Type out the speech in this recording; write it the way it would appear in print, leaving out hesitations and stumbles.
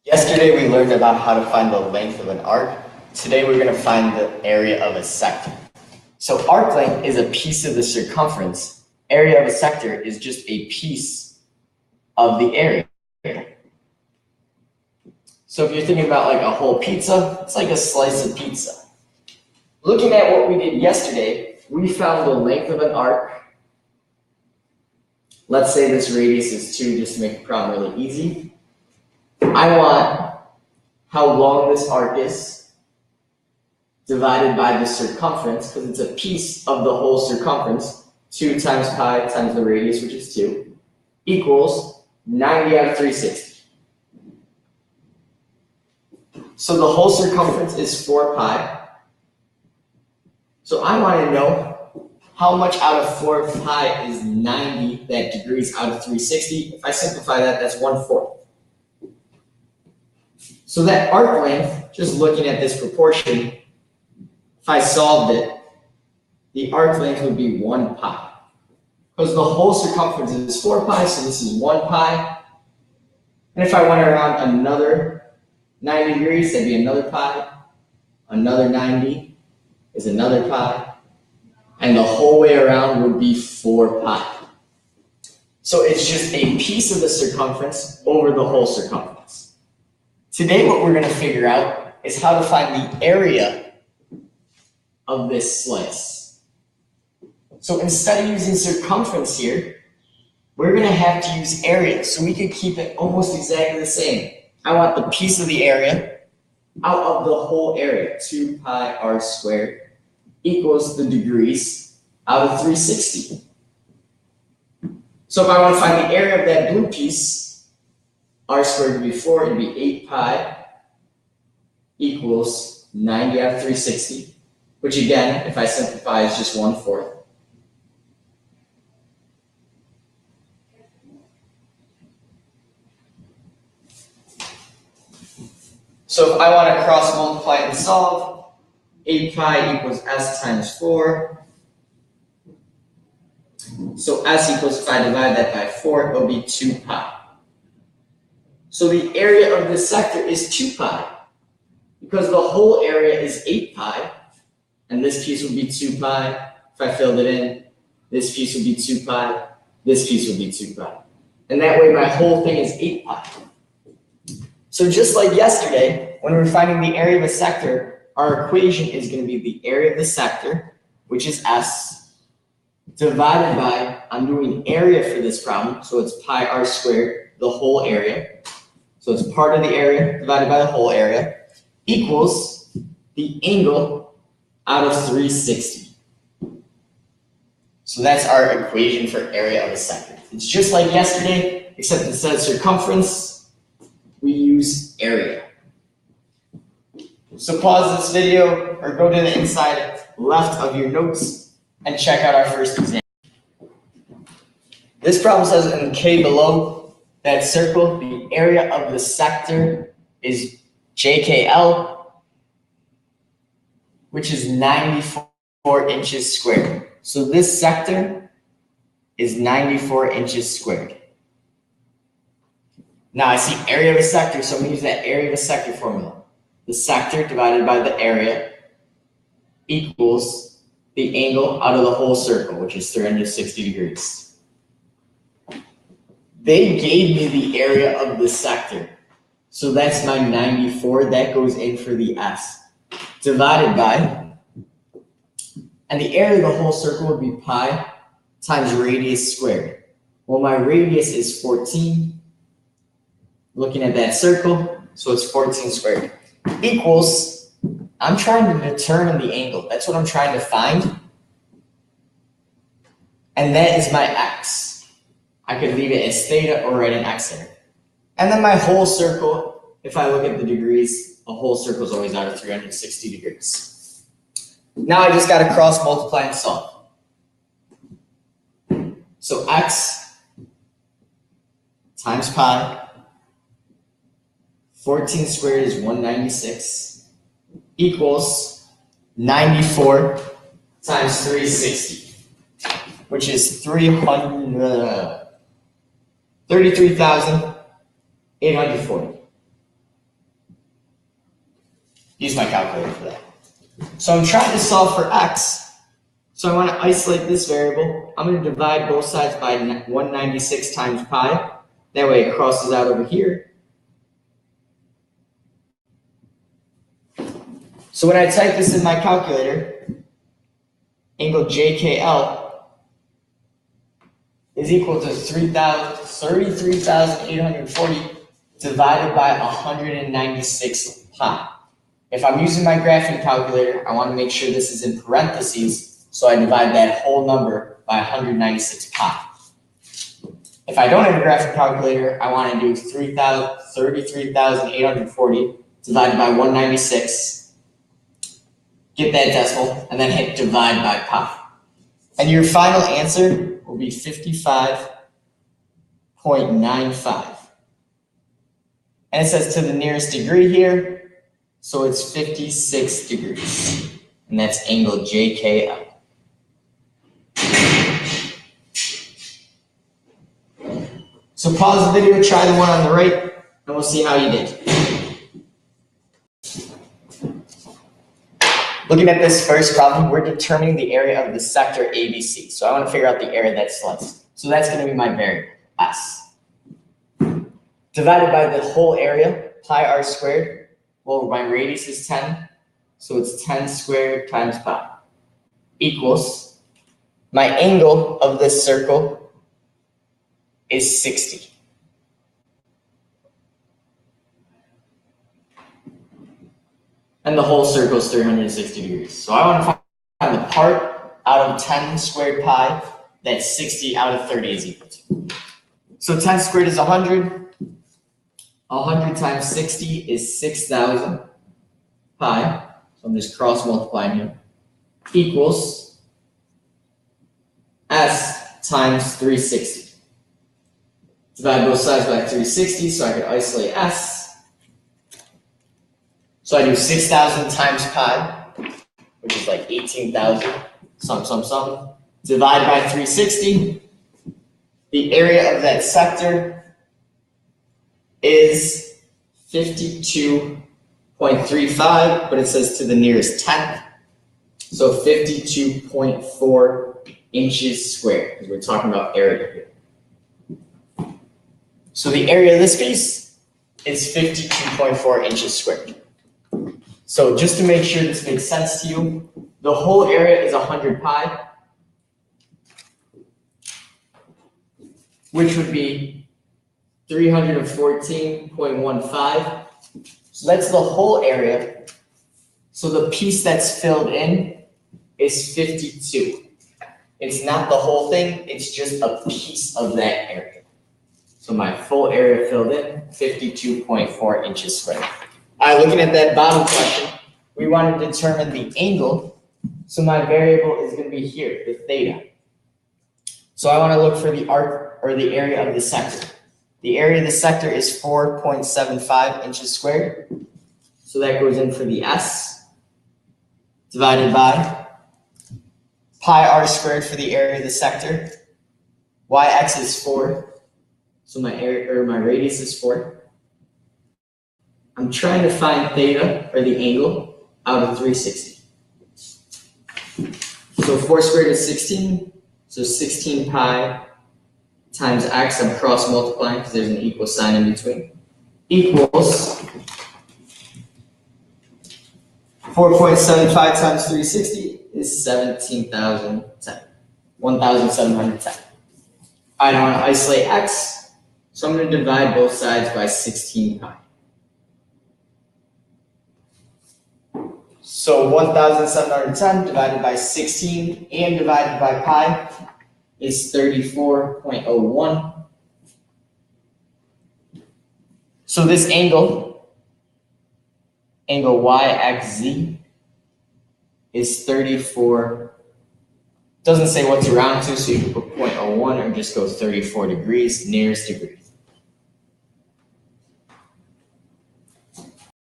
Yesterday we learned about how to find the length of an arc. Today we're going to find the area of a sector. So arc length is a piece of the circumference. Area of a sector is just a piece of the area. So if you're thinking about like a whole pizza, it's like a slice of pizza. Looking at what we did yesterday, we found the length of an arc. Let's say this radius is 2 just to make the problem really easy. I want how long this arc is divided by the circumference, because it's a piece of the whole circumference. 2 times pi times the radius, which is 2, equals 90 out of 360. So the whole circumference is 4 pi. So I want to know how much out of 4 pi is 90 degrees out of 360. If I simplify that, that's 1/4. So that arc length, just looking at this proportion, if I solved it, the arc length would be 1 pi. Because the whole circumference is 4 pi, so this is 1 pi. And if I went around another 90 degrees, that'd be another pi. Another 90 is another pi. And the whole way around would be 4 pi. So it's just a piece of the circumference over the whole circumference. Today, what we're going to figure out is how to find the area of this slice. So instead of using circumference here, we're going to have to use area. So we could keep it almost exactly the same. I want the piece of the area out of the whole area. 2 pi r squared equals the degrees out of 360. So if I want to find the area of that blue piece, r squared would be 4, it'd be 8 pi equals 90 out of 360, which again, if I simplify, is just 1/4. So if I want to cross multiply and solve, 8 pi equals s times 4. So s equals, if I divide that by 4, it'll be 2 pi. So the area of this sector is 2 pi, because the whole area is 8 pi, and this piece would be 2 pi. If I filled it in, this piece would be 2 pi, this piece would be 2 pi. And that way my whole thing is 8 pi. So just like yesterday, when we're finding the area of a sector, our equation is going to be the area of the sector, which is S, divided by, I'm doing area for this problem, so it's pi r squared, the whole area. So it's part of the area divided by the whole area, equals the angle out of 360. So that's our equation for area of a sector. It's just like yesterday, except instead of circumference, we use area. So pause this video or go to the inside left of your notes and check out our first example. This problem says in K below, that circle, the area of the sector is JKL, which is 94 inches squared. So this sector is 94 inches squared. Now I see area of a sector, so I'm going to use that area of a sector formula. The sector divided by the area equals the angle out of the whole circle, which is 360 degrees. They gave me the area of the sector. So that's my 94. That goes in for the S. Divided by, and the area of the whole circle would be pi times radius squared. Well, my radius is 14. Looking at that circle, so it's 14 squared. Equals, I'm trying to determine the angle. That's what I'm trying to find. And that is my X. I could leave it as theta or write an X there. And then my whole circle, if I look at the degrees, a whole circle is always out of 360 degrees. Now I just got to cross multiply and solve. So X times pi, 14 squared is 196, equals 94 times 360, which is 33,840. use my calculator for that. So I'm trying to solve for x. So I want to isolate this variable. I'm going to divide both sides by 196 times pi. That way it crosses out over here. So when I type this in my calculator, angle JKL is equal to 33,840 divided by 196 pi. If I'm using my graphing calculator, I want to make sure this is in parentheses, so I divide that whole number by 196 pi. If I don't have a graphing calculator, I want to do 33,840 divided by 196, get that decimal, and then hit divide by pi. And your final answer will be 55.95. And it says to the nearest degree here, so it's 56 degrees. And that's angle JKL. So pause the video, try the one on the right, and we'll see how you did. Looking at this first problem, we're determining the area of the sector ABC. So I want to figure out the area that's sliced. So that's going to be my variable, S. Divided by the whole area, pi r squared. Well, my radius is 10, so it's 10 squared times pi. Equals, my angle of this circle is 60. And the whole circle is 360 degrees. So I want to find the part out of 10 squared pi that 60 out of 30 is equal to. So 10 squared is 100. 100 times 60 is 6,000 pi. So I'm just cross multiplying here. Equals S times 360. Divide both sides by 360 so I can isolate S. So I do 6,000 times pi, which is like 18,000, sum. Divide by 360. The area of that sector is 52.35, but it says to the nearest tenth. So 52.4 inches squared, because we're talking about area here. So the area of this piece is 52.4 inches squared. So just to make sure this makes sense to you, the whole area is 100 pi, which would be 314.15. So that's the whole area. So the piece that's filled in is 52. It's not the whole thing, it's just a piece of that area. So my full area filled in, 52.4 inches squared. All right, looking at that bottom question, we want to determine the angle. So my variable is going to be here, the theta. So I want to look for the arc or the area of the sector. The area of the sector is 4.75 inches squared. So that goes in for the S, divided by pi r squared for the area of the sector. Yx is 4. So my area or my radius is 4. I'm trying to find theta, or the angle, out of 360. So 4 squared is 16. So 16 pi times x, I'm cross multiplying because there's an equal sign in between, equals 4.75 times 360 is 17,010. 1,710. I want to isolate x, so I'm going to divide both sides by 16 pi. So 1,710 divided by 16 and divided by pi is 34.01. So this angle YXZ is 34. Doesn't say what to round to, so you can put 0.01 or just go 34 degrees, nearest degree.